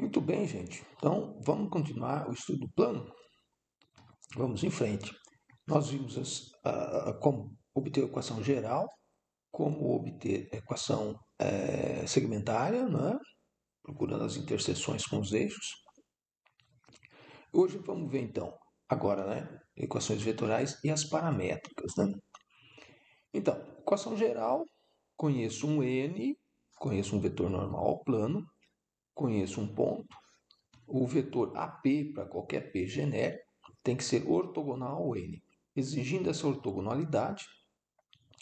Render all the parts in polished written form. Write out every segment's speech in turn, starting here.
Muito bem, gente. Então, vamos continuar o estudo do plano? Vamos em frente. Nós vimos como obter a equação geral, como obter a equação segmentária, né? Procurando as interseções com os eixos. Hoje vamos ver, então, agora, né? Equações vetorais e as paramétricas, né? Então, equação geral, conheço um n, conheço um vetor normal ao plano, conheço um ponto. O vetor AP para qualquer P genérico tem que ser ortogonal ao N. Exigindo essa ortogonalidade,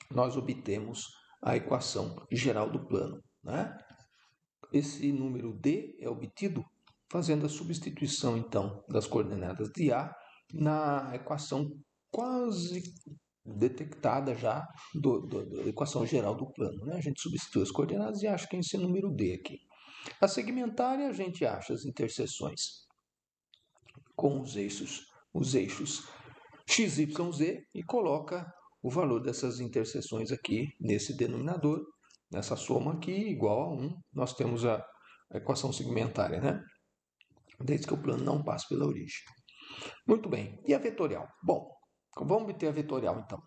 nós obtemos a equação geral do plano, né? Esse número D é obtido fazendo a substituição, então, das coordenadas de A na equação quase detectada já da equação geral do plano, né? A gente substitui as coordenadas e acha que é esse número D aqui. A segmentária, a gente acha as interseções com os eixos x, y, z e coloca o valor dessas interseções aqui nesse denominador, nessa soma aqui, igual a 1. Nós temos a equação segmentária, né? Desde que o plano não passe pela origem. Muito bem. E a vetorial? Bom, vamos obter a vetorial, então,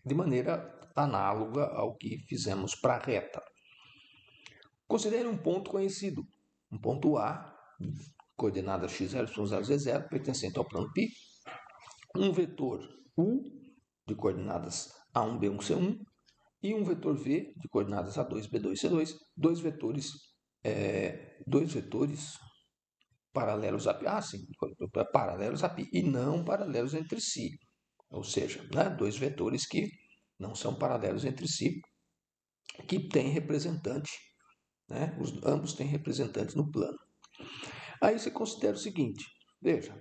de maneira análoga ao que fizemos para a reta. Considere um ponto conhecido, um ponto A, coordenada x0, y0, z0, pertencente ao plano π, um vetor U de coordenadas A1, B1, C1 e um vetor V de coordenadas A2, B2, C2, dois vetores paralelos a π, paralelos a π e não paralelos entre si, ou seja, né, dois vetores que não são paralelos entre si, que têm representante, né, ambos têm representantes no plano. Aí você considera o seguinte, veja,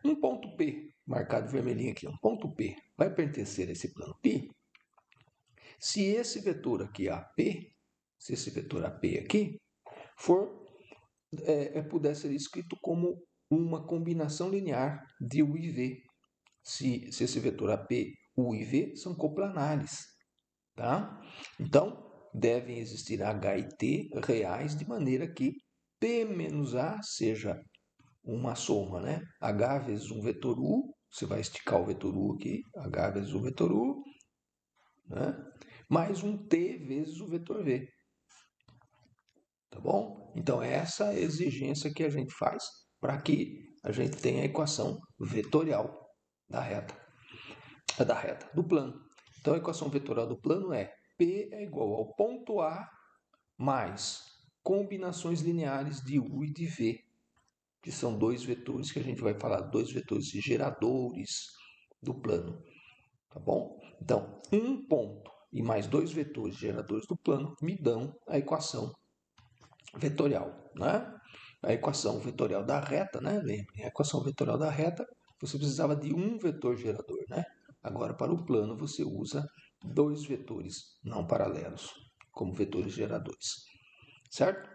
um ponto P, marcado vermelhinho aqui, um ponto P, vai pertencer a esse plano π se esse vetor aqui AP, se esse vetor AP aqui, puder ser escrito como uma combinação linear de U e V. Se esse vetor AP, U e V são coplanares. Tá? Então, devem existir H e T reais de maneira que P menos A seja uma soma, né? H vezes um vetor U, você vai esticar o vetor U aqui, H vezes o vetor U, né? Mais um T vezes o vetor V. Tá bom? Então, essa é a exigência que a gente faz para que a gente tenha a equação vetorial da reta, do plano. Então, a equação vetorial do plano é P é igual ao ponto A mais combinações lineares de U e de V, que são dois vetores que a gente vai falar, dois vetores geradores do plano. Tá bom? Então, um ponto e mais dois vetores geradores do plano me dão a equação vetorial, né? A equação vetorial da reta, né? Lembrem, a equação vetorial da reta, você precisava de um vetor gerador, né? Agora, para o plano, você usa dois vetores não paralelos como vetores geradores, certo?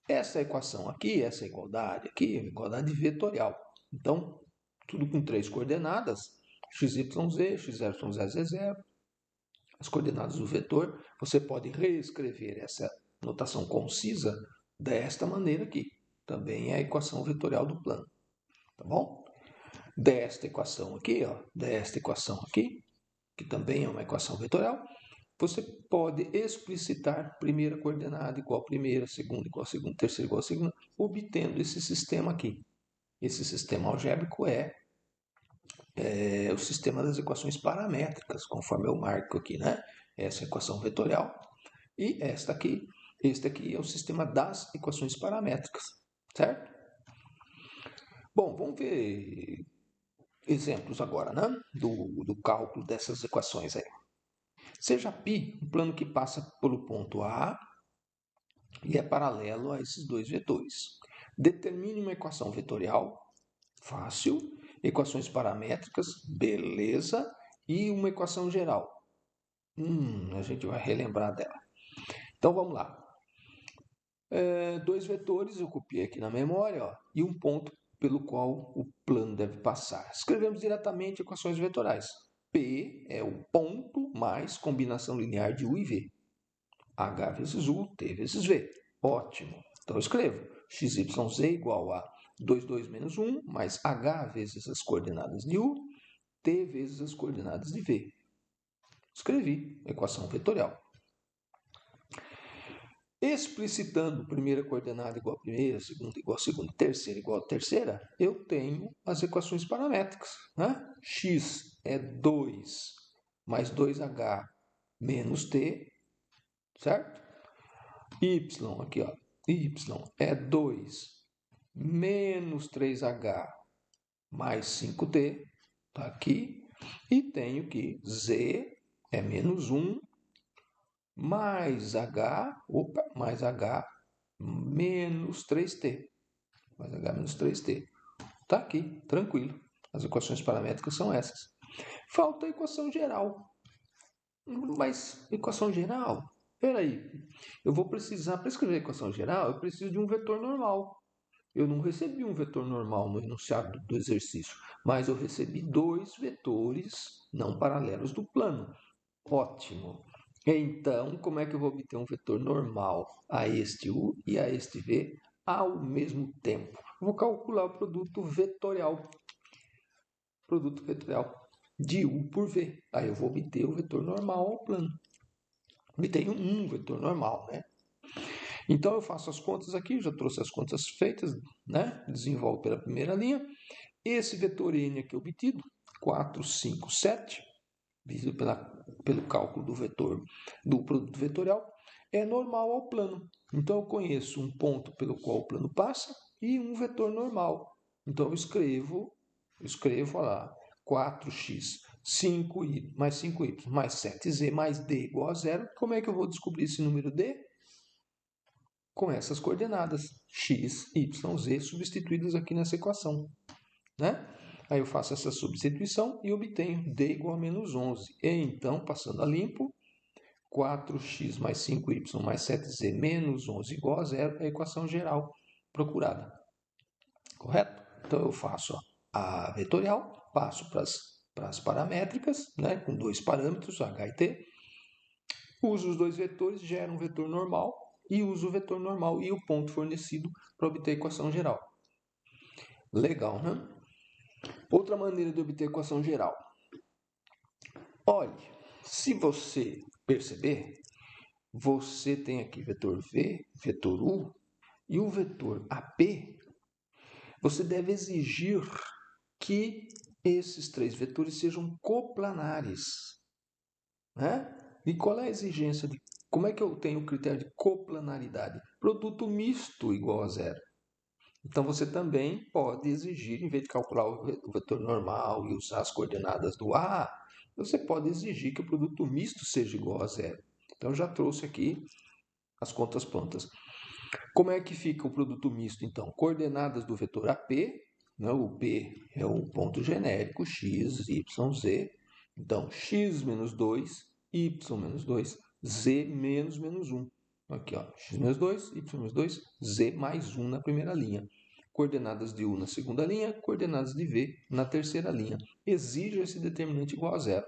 Essa equação aqui, essa igualdade aqui, é igualdade vetorial. Então, tudo com três coordenadas, x, y, z, x0, y0, z0, as coordenadas do vetor, você pode reescrever essa notação concisa desta maneira aqui. Também é a equação vetorial do plano. Tá bom? Desta equação aqui, ó, desta equação aqui, que também é uma equação vetorial, você pode explicitar primeira coordenada igual a primeira, segunda igual a segunda, terceira igual a segunda, obtendo esse sistema aqui. Esse sistema algébrico é o sistema das equações paramétricas, conforme eu marco aqui, né? Essa é a equação vetorial. E este aqui é o sistema das equações paramétricas, certo? Bom, vamos ver exemplos agora, né? Do cálculo dessas equações aí. Seja π um plano que passa pelo ponto A e é paralelo a esses dois vetores. Determine uma equação vetorial, fácil, equações paramétricas, beleza, e uma equação geral. A gente vai relembrar dela. Então vamos lá. Dois vetores, eu copiei aqui na memória, ó, e um ponto pelo qual o plano deve passar. Escrevemos diretamente equações vetoriais. P é o ponto mais combinação linear de U e V. H vezes U, T vezes V. Ótimo. Então eu escrevo. XYZ igual a 2, 2 menos 1, mais H vezes as coordenadas de U, T vezes as coordenadas de V. Escrevi a equação vetorial. Explicitando primeira coordenada igual a primeira, segunda igual a segunda, terceira igual a terceira, eu tenho as equações paramétricas. Né? X é 2 mais 2H menos T, certo? Y, aqui, ó, Y é 2 menos 3H mais 5T, tá aqui. E tenho que Z é menos 1 mais H menos 3T. Mais H menos 3T. Tá aqui, tranquilo. As equações paramétricas são essas. Falta a equação geral. Mas equação geral? Peraí, eu vou precisar, para escrever a equação geral, eu preciso de um vetor normal. Eu não recebi um vetor normal no enunciado do exercício, mas eu recebi dois vetores não paralelos do plano. Ótimo. Então, como é que eu vou obter um vetor normal a este U e a este V ao mesmo tempo? Vou calcular o produto vetorial de U por V. Aí eu vou obter o vetor normal ao plano. Obtenho um vetor normal, né? Então eu faço as contas aqui, já trouxe as contas feitas, né? Desenvolvo pela primeira linha. Esse vetor N aqui obtido, 4, 5, 7, visto pelo cálculo do vetor do produto vetorial, é normal ao plano. Então eu conheço um ponto pelo qual o plano passa e um vetor normal. Então eu escrevo lá, 4x 5y mais 5y mais 7z mais d igual a 0. Como é que eu vou descobrir esse número d? Com essas coordenadas, x, y, z, substituídas aqui nessa equação. Né? Aí eu faço essa substituição e obtenho d igual a menos 11. E então, passando a limpo, 4x mais 5y mais 7z menos 11 igual a 0 é a equação geral procurada. Correto? Então eu faço a vetorial, passo para as paramétricas, né, com dois parâmetros, h e t, uso os dois vetores, gero um vetor normal e uso o vetor normal e o ponto fornecido para obter a equação geral. Legal, né? Outra maneira de obter a equação geral. Olhe, se você perceber, você tem aqui vetor V, vetor U e o vetor AP. Você deve exigir que esses três vetores sejam coplanares. Né? E qual é a exigência de... Como é que eu tenho o critério de coplanaridade? Produto misto igual a zero. Então, você também pode exigir, em vez de calcular o vetor normal e usar as coordenadas do A, você pode exigir que o produto misto seja igual a zero. Então, já trouxe aqui as contas prontas. Como é que fica o produto misto, então? Coordenadas do vetor AP, né? O P é o ponto genérico, x, y, z. Então, x menos 2, y menos 2, z menos 1. Aqui, ó, x menos 2, y menos 2, z mais 1 na primeira linha. Coordenadas de U na segunda linha, coordenadas de V na terceira linha. Exija esse determinante igual a zero.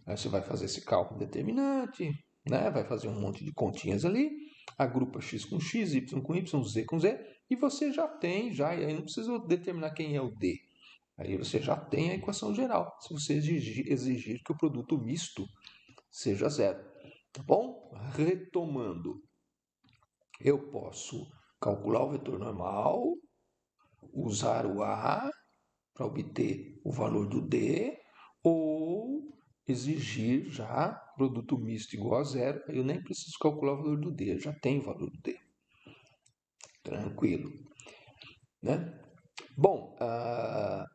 Aí você vai fazer esse cálculo determinante, né? Vai fazer um monte de continhas ali, agrupa x com x, y com y, z com z, e você já tem, e aí não precisa determinar quem é o d. Aí você já tem a equação geral, se você exigir que o produto misto seja zero. Tá bom? Retomando, eu posso calcular o vetor normal, usar o A para obter o valor do D, ou exigir já produto misto igual a zero, eu nem preciso calcular o valor do D, eu já tenho o valor do D. Tranquilo. Né? Bom,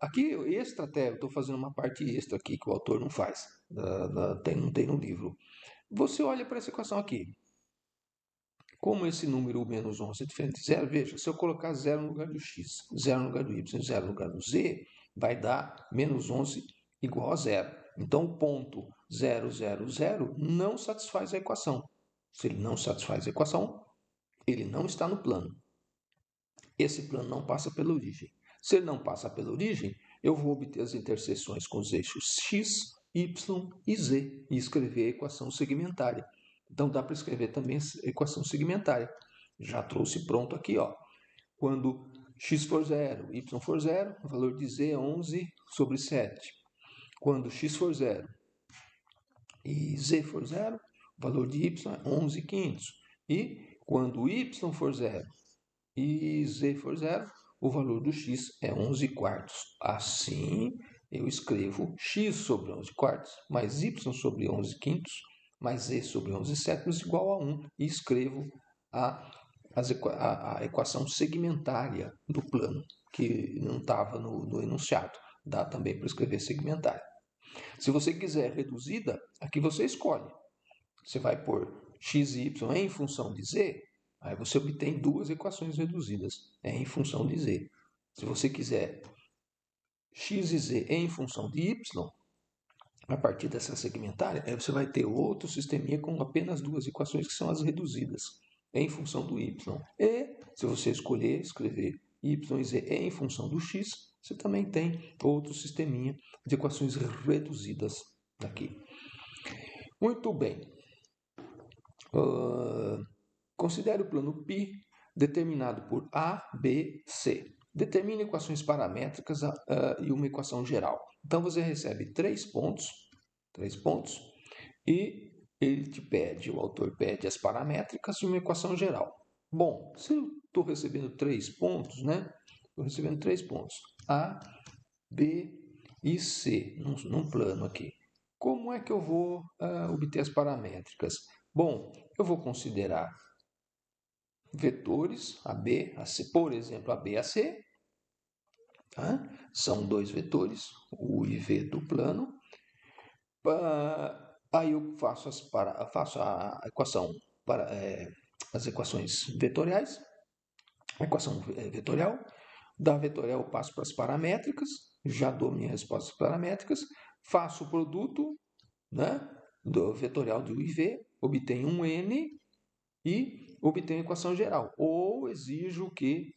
aqui extra até, eu estou fazendo uma parte extra aqui que o autor não faz, não tem no livro. Você olha para essa equação aqui. Como esse número menos 11 é diferente de zero, veja, se eu colocar 0 no lugar do x, 0 no lugar do y, 0 no lugar do z, vai dar menos 11 igual a zero. Então, o ponto 0, 0, 0 não satisfaz a equação. Se ele não satisfaz a equação, ele não está no plano. Esse plano não passa pela origem. Se ele não passa pela origem, eu vou obter as interseções com os eixos x, y e z e escrever a equação segmentária. Então, dá para escrever também a equação segmentária. Já trouxe pronto aqui, ó. Quando x for zero, y for zero, o valor de z é 11 sobre 7. Quando x for zero e z for zero, o valor de y é 11 quintos. E quando y for zero e z for zero, o valor do x é 11 quartos. Assim, eu escrevo x sobre 11 quartos, mais y sobre 11 quintos, mais z sobre 11 sétimos, igual a 1, e escrevo a equação segmentária do plano, que não estava no enunciado. Dá também para escrever segmentária. Se você quiser reduzida, aqui você escolhe. Você vai pôr x e y em função de z, aí você obtém duas equações reduzidas, em função de z. Se você quiser x e z em função de y, a partir dessa segmentária, aí você vai ter outro sisteminha com apenas duas equações que são as reduzidas, em função do y. E, se você escolher escrever y e z em função do x, você também tem outro sisteminha de equações reduzidas aqui. Muito bem. Considere o plano π determinado por A, B, C. Determine equações paramétricas e uma equação geral. Então, você recebe 3 pontos, e ele te pede, o autor pede as paramétricas e uma equação geral. Bom, se eu estou recebendo 3 pontos, né? Estou recebendo 3 pontos, A, B e C, num plano aqui. Como é que eu vou obter as paramétricas? Bom, eu vou considerar vetores AB, AC, por exemplo, AB e AC. Tá? São dois vetores, U e V do plano. Aí eu faço a equação para as equações vetoriais. A equação vetorial. Da vetorial eu passo para as paramétricas. Já dou minha resposta paramétricas. Faço o produto, né, do vetorial de U e V. Obtenho um N e obtenho a equação geral. Ou exijo que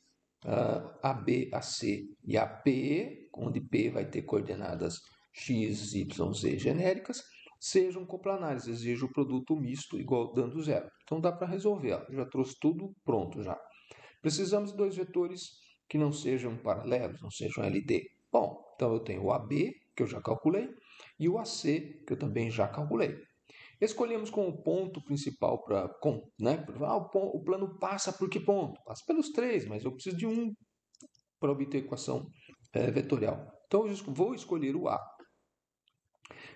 a B, a C e a P, onde P vai ter coordenadas x, y, z genéricas, sejam coplanares. Exijo o produto misto igual dando zero. Então dá para resolver. Ó. Já trouxe tudo pronto já. Precisamos de dois vetores que não sejam paralelos, não sejam LD. Bom, então eu tenho o AB, que eu já calculei, e o AC, que eu também já calculei. Escolhemos como ponto principal para... Né, o plano passa por que ponto? Passa pelos 3, mas eu preciso de um para obter a equação vetorial. Então, eu vou escolher o A.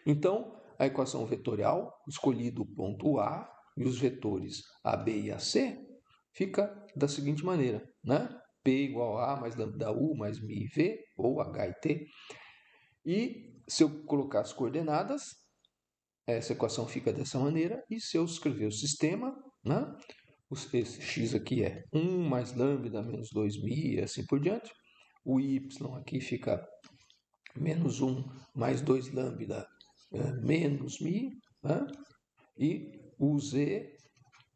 Então, a equação vetorial, escolhido o ponto A e os vetores AB e AC, fica da seguinte maneira, né? P igual a mais lambda U mais mi V, ou H e T. E se eu colocar as coordenadas, essa equação fica dessa maneira. E se eu escrever o sistema, né? Esse x aqui é 1 mais lambda menos 2mi e assim por diante. O y aqui fica menos 1 mais 2 lambda menos mi. Né? E o z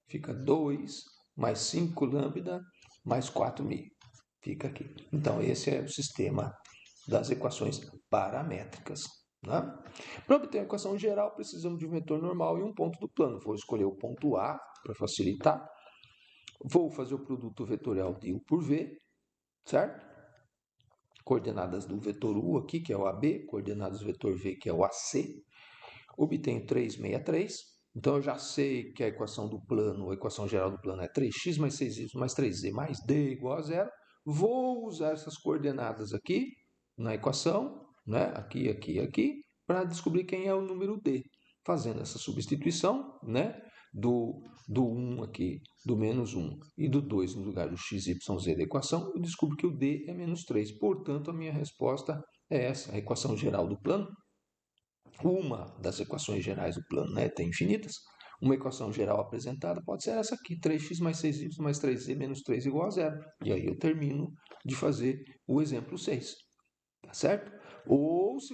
fica 2 mais 5 lambda mais 4mi. Fica aqui. Então, esse é o sistema das equações paramétricas. Né? Para obter a equação geral, precisamos de um vetor normal e um ponto do plano. Vou escolher o ponto A para facilitar. Vou fazer o produto vetorial de U por V, certo? Coordenadas do vetor U aqui, que é o AB, coordenadas do vetor V, que é o AC. Obtenho 363. Então, eu já sei que a equação do plano, a equação geral do plano é 3x mais 6y mais 3z mais d igual a zero. Vou usar essas coordenadas aqui na equação, né? Aqui, aqui, aqui, para descobrir quem é o número d. Fazendo essa substituição, né? Do 1 aqui, do menos 1 e do 2 no lugar do x, y, z da equação, eu descubro que o d é menos 3. Portanto, a minha resposta é essa, a equação geral do plano. Uma das equações gerais do plano, né, tem infinitas. Uma equação geral apresentada pode ser essa aqui, 3x mais 6y mais 3z menos 3 igual a zero. E aí eu termino de fazer o exemplo 6. Tá certo? Ou se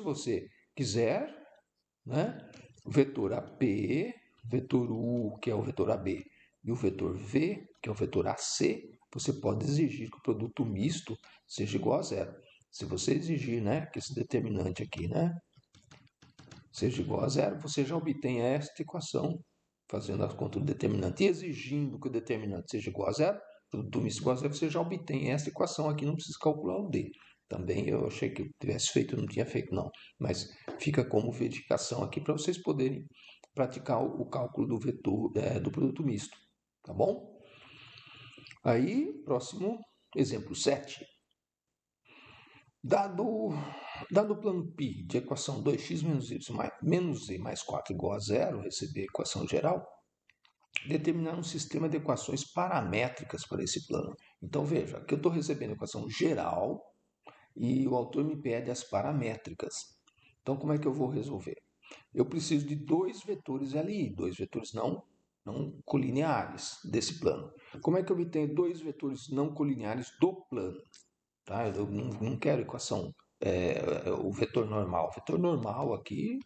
você quiser, né, vetor AP, vetor U, que é o vetor AB, e o vetor V, que é o vetor AC, você pode exigir que o produto misto seja igual a zero. Se você exigir, né, que esse determinante aqui, né, seja igual a zero, você já obtém esta equação fazendo a conta do determinante e exigindo que o determinante seja igual a zero, produto misto igual a zero, você já obtém essa equação aqui, não precisa calcular o D. Também eu achei que eu tivesse feito, não tinha feito não, mas fica como verificação aqui para vocês poderem praticar o cálculo do vetor do produto misto, tá bom? Aí, próximo exemplo 7. Dado o plano π de equação 2x menos y menos z mais 4 igual a zero, receber a equação geral, determinar um sistema de equações paramétricas para esse plano. Então, veja, aqui eu estou recebendo a equação geral e o autor me pede as paramétricas. Então, como é que eu vou resolver? Eu preciso de dois vetores LI, dois vetores não colineares desse plano. Como é que eu obtenho dois vetores não colineares do plano? Tá? Eu não quero equação, o vetor normal. O vetor normal aqui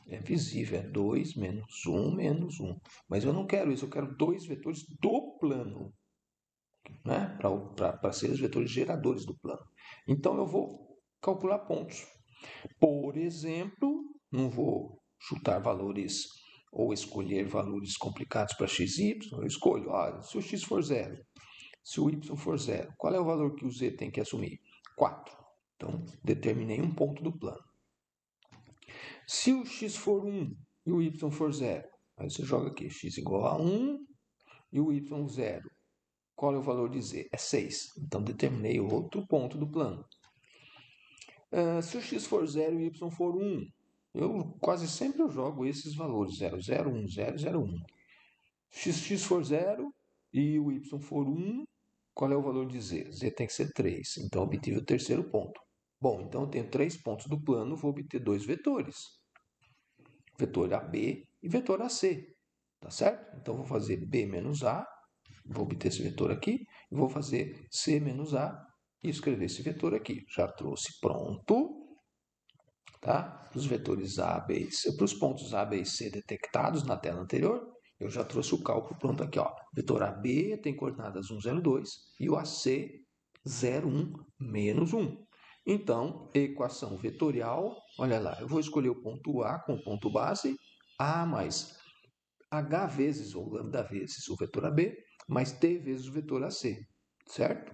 é visível, é 2 menos 1 menos 1. Mas eu não quero isso, eu quero dois vetores do plano, né? Para serem os vetores geradores do plano. Então eu vou calcular pontos. Por exemplo, não vou chutar valores ou escolher valores complicados para x e y. Eu escolho, se o x for 0, se o y for 0, qual é o valor que o z tem que assumir? 4. Então, determinei um ponto do plano. Se o x for 1 e o y for 0, aí você joga aqui, x igual a 1 e o y 0. Qual é o valor de z? É 6. Então, determinei outro ponto do plano. Se o x for 0 e o y for 1, eu quase sempre jogo esses valores, 0, 0, 1, 0, 0, 1. Se x for 0 e o y for 1, qual é o valor de z? Z tem que ser 3. Então, obtive o terceiro ponto. Bom, então eu tenho 3 pontos do plano, vou obter dois vetores. Vetor AB e vetor AC. Tá certo? Então, vou fazer B menos A, vou obter esse vetor aqui, e vou fazer C menos A e escrever esse vetor aqui. Já trouxe pronto. Tá? Os vetores A, B e C, para os pontos A, B e C detectados na tela anterior, eu já trouxe o cálculo pronto aqui. Ó. Vetor AB tem coordenadas 1, 0, 2 e o AC 0, 1, menos 1. Então, equação vetorial, olha lá, eu vou escolher o ponto A com o ponto base, A mais H vezes, ou lambda vezes, o vetor AB, mais T vezes o vetor AC, certo?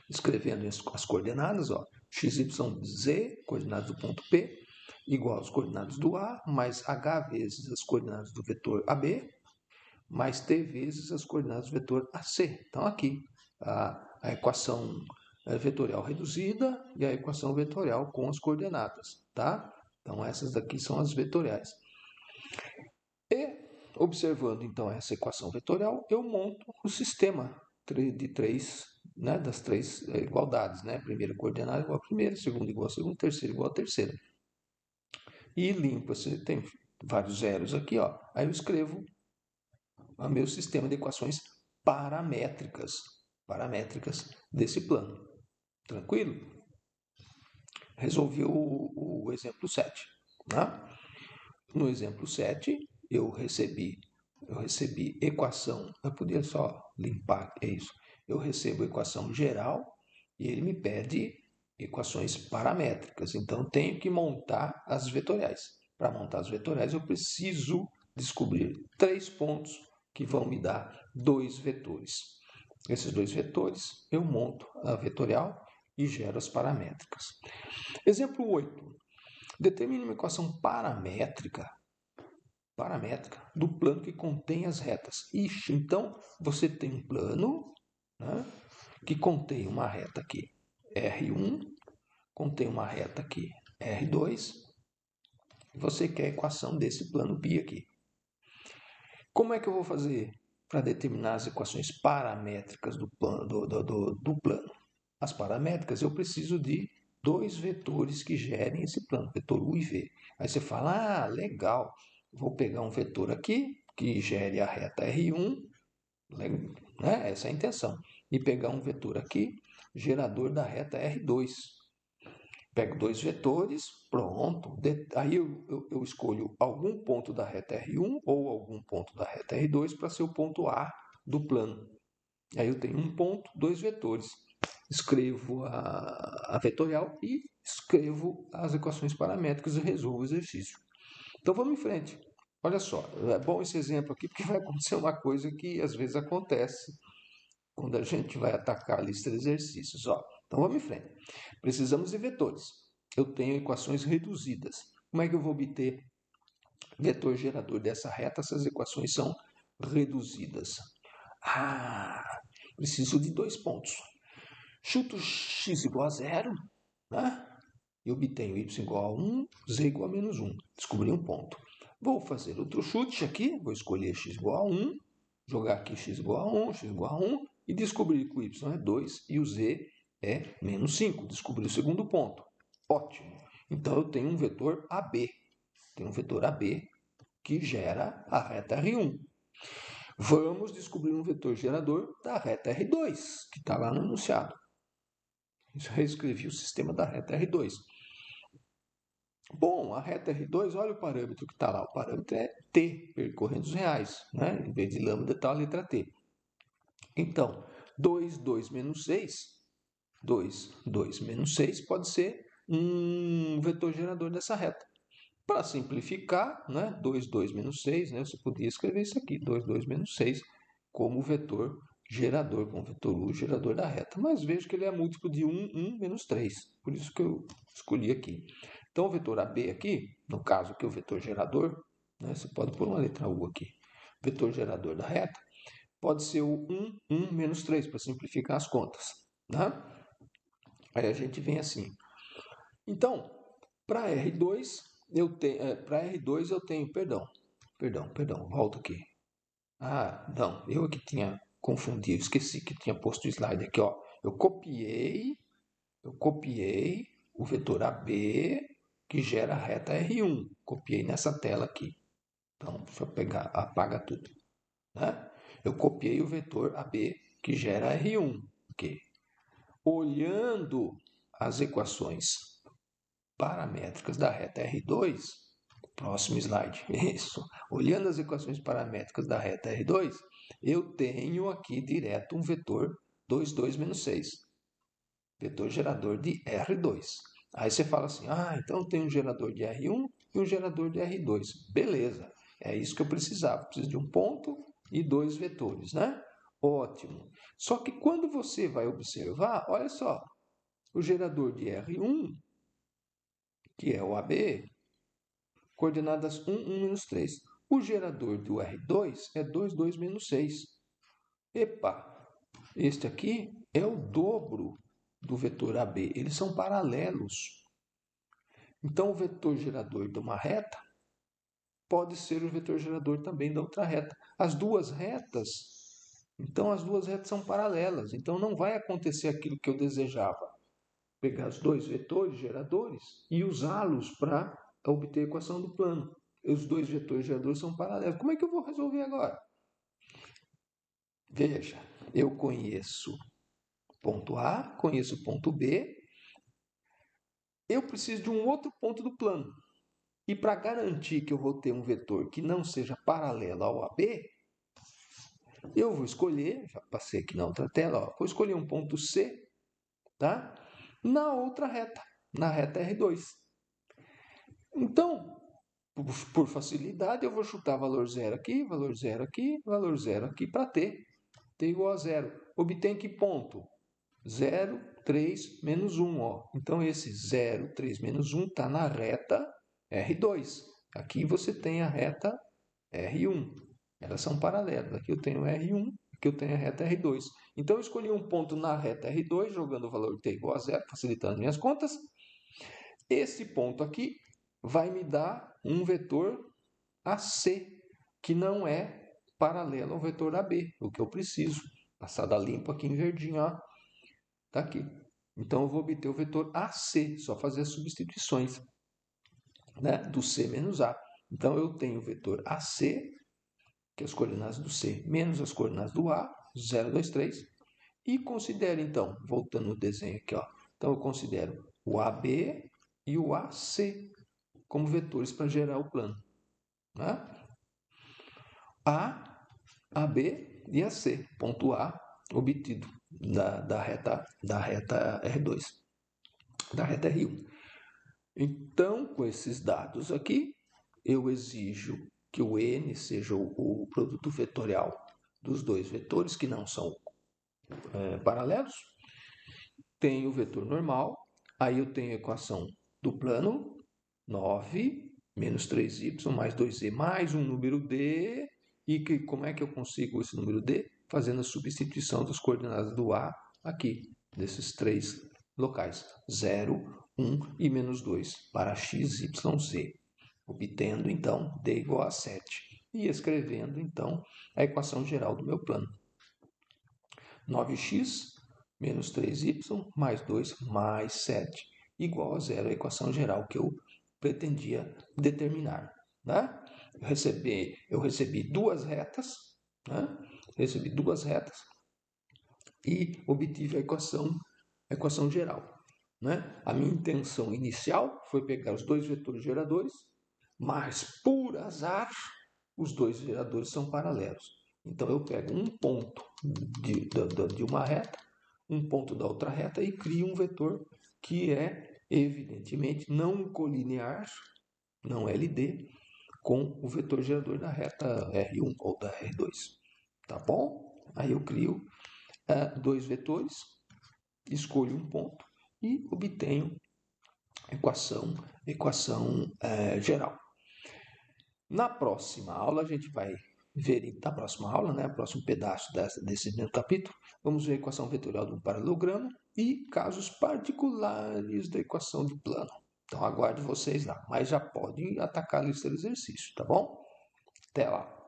Escrevendo as coordenadas, ó, x, y, z, coordenadas do ponto P, igual às coordenadas do A, mais h vezes as coordenadas do vetor AB, mais t vezes as coordenadas do vetor AC. Então, aqui, a equação vetorial reduzida e a equação vetorial com as coordenadas, tá? Então, essas daqui são as vetoriais. E, observando, então, essa equação vetorial, eu monto o sistema de três, né, das três igualdades, né? Primeira coordenada igual a primeira, segunda igual a segunda, terceira igual a terceira. E limpo, você tem vários zeros aqui, ó. Aí eu escrevo o meu sistema de equações paramétricas desse plano. Tranquilo? Resolvi o exemplo 7. Né? No exemplo 7, eu recebi equação, eu podia só limpar, é isso. Eu recebo equação geral e ele me pede equações paramétricas. Então, tenho que montar as vetoriais. Para montar as vetoriais, eu preciso descobrir 3 pontos que vão me dar 2 vetores. Esses 2 vetores, eu monto a vetorial e gero as paramétricas. Exemplo 8. Determine uma equação paramétrica do plano que contém as retas. Ixi, então você tem um plano, né, que contém uma reta aqui, R1, contém uma reta aqui, R2, e você quer a equação desse plano π aqui. Como é que eu vou fazer para determinar as equações paramétricas do plano? As paramétricas, eu preciso de 2 vetores que gerem esse plano, vetor U e V. Aí você fala, legal, vou pegar um vetor aqui que gere a reta R1, né? Essa é a intenção. E pegar um vetor aqui, gerador da reta R2. Pego 2 vetores, pronto. Aí eu escolho algum ponto da reta R1 ou algum ponto da reta R2 para ser o ponto A do plano. Aí eu tenho um ponto, 2 vetores. Escrevo a vetorial e escrevo as equações paramétricas e resolvo o exercício. Então vamos em frente. Olha só, é bom esse exemplo aqui porque vai acontecer uma coisa que às vezes acontece quando a gente vai atacar a lista de exercícios. Ó, então vamos em frente. Precisamos de vetores. Eu tenho equações reduzidas. Como é que eu vou obter vetor gerador dessa reta? Essas equações são reduzidas. Preciso de 2 pontos. Chuto x igual a 0, né? E obtenho y igual a 1, z igual a menos 1. Descobri um ponto. Vou fazer outro chute aqui, vou escolher x igual a 1, jogar aqui x igual a 1, x igual a 1, e descobrir que o y é 2 e o z é menos 5. Descobri o segundo ponto. Ótimo. Então eu tenho um vetor AB. Tenho um vetor AB que gera a reta R1. Vamos descobrir um vetor gerador da reta R2, que está lá no enunciado. Eu reescrevi o sistema da reta R2. Bom, a reta R2, olha o parâmetro que está lá. O parâmetro é T, percorrendo os reais. Né? Em vez de lambda, está a letra T. Então, 2, 2 menos 6, 2, 2 menos 6 pode ser um vetor gerador dessa reta. Para simplificar, né, 2, 2 menos 6, né, você podia escrever isso aqui, 2, 2 menos 6, como vetor gerador, como vetor U, gerador da reta. Mas vejo que ele é múltiplo de 1, 1 menos 3. Por isso que eu escolhi aqui. Então, o vetor AB aqui, no caso que é o vetor gerador, né, você pode pôr uma letra U aqui, vetor gerador da reta, pode ser o 1, 1 menos 3, para simplificar as contas. Né? Aí a gente vem assim. Então, para R2, eu tenho, volta aqui. Não, eu aqui tinha confundido, esqueci que tinha posto o slide aqui, ó. Eu copiei o vetor AB que gera a reta R1. Copiei nessa tela aqui. Então, deixa eu pegar, apaga tudo. Né? Eu copiei o vetor AB que gera R1. Okay. Olhando as equações paramétricas da reta R2, próximo slide, isso. Olhando as equações paramétricas da reta R2, eu tenho aqui direto um vetor 2, 2 menos 6. Vetor gerador de R2. Aí você fala assim, então tem um gerador de R1 e um gerador de R2. Beleza, é isso que eu precisava. Preciso de um ponto e 2 vetores, né? Ótimo. Só que quando você vai observar, olha só, o gerador de R1, que é o AB, coordenadas 1, 1 menos 3. O gerador do R2 é 2, 2 menos 6. Epa, este aqui é o dobro do vetor AB. Eles são paralelos. Então, o vetor gerador de uma reta pode ser o vetor gerador também da outra reta. As duas retas são paralelas. Então, não vai acontecer aquilo que eu desejava. Pegar os dois vetores geradores e usá-los para obter a equação do plano. Os dois vetores geradores são paralelos. Como é que eu vou resolver agora? Veja, eu conheço ponto A, conheço ponto B, eu preciso de um outro ponto do plano. E para garantir que eu vou ter um vetor que não seja paralelo ao AB, eu vou escolher, já passei aqui na outra tela, ó, vou escolher um ponto C, tá? Na outra reta, na reta R2. Então, por facilidade, eu vou chutar valor 0 aqui, valor 0 aqui, valor 0 aqui para T. T igual a 0. Obtém que ponto? 0, 3, menos 1. Ó. Então, esse 0, 3, menos 1 está na reta R2. Aqui você tem a reta R1. Elas são paralelas. Aqui eu tenho R1, aqui eu tenho a reta R2. Então, eu escolhi um ponto na reta R2, jogando o valor T igual a 0, facilitando minhas contas. Esse ponto aqui vai me dar um vetor AC, que não é paralelo ao vetor AB, o que eu preciso. Passada limpo aqui em verdinho, ó. Tá aqui. Então, eu vou obter o vetor AC, só fazer as substituições, né, do C menos A. Então, eu tenho o vetor AC, que é as coordenadas do C, menos as coordenadas do A, 0, 2, 3. E considero, então, voltando no desenho aqui, ó. Então, eu considero o AB e o AC como vetores para gerar o plano. Né? A, AB e AC. Ponto A obtido da reta R2, da reta R1. Então, com esses dados aqui, eu exijo que o n seja o produto vetorial dos dois vetores que não são paralelos. Tenho o vetor normal, aí eu tenho a equação do plano, 9 menos 3y mais 2z mais um número d. E como é que eu consigo esse número d? Fazendo a substituição das coordenadas do A aqui, desses três locais, 0, 1 e menos 2, para x, y, z. Obtendo, então, d igual a 7. E escrevendo, então, a equação geral do meu plano. 9x menos 3y mais 2 mais 7 igual a 0, a equação geral que eu pretendia determinar. Né? Eu recebi duas retas, né? E obtive a equação geral. Né? A minha intenção inicial foi pegar os dois vetores geradores, mas, por azar, os dois geradores são paralelos. Então, eu pego um ponto de uma reta, um ponto da outra reta e crio um vetor que é, evidentemente, não colinear, não LD, com o vetor gerador da reta R1 ou da R2. Tá bom? Aí eu crio dois vetores, escolho um ponto e obtenho equação geral. Na próxima aula, a gente vai ver, na próxima aula, né, próximo pedaço desse mesmo capítulo, vamos ver a equação vetorial de um paralelogramo e casos particulares da equação de plano. Então, aguardo vocês lá, mas já podem atacar a lista de exercícios, tá bom? Até lá!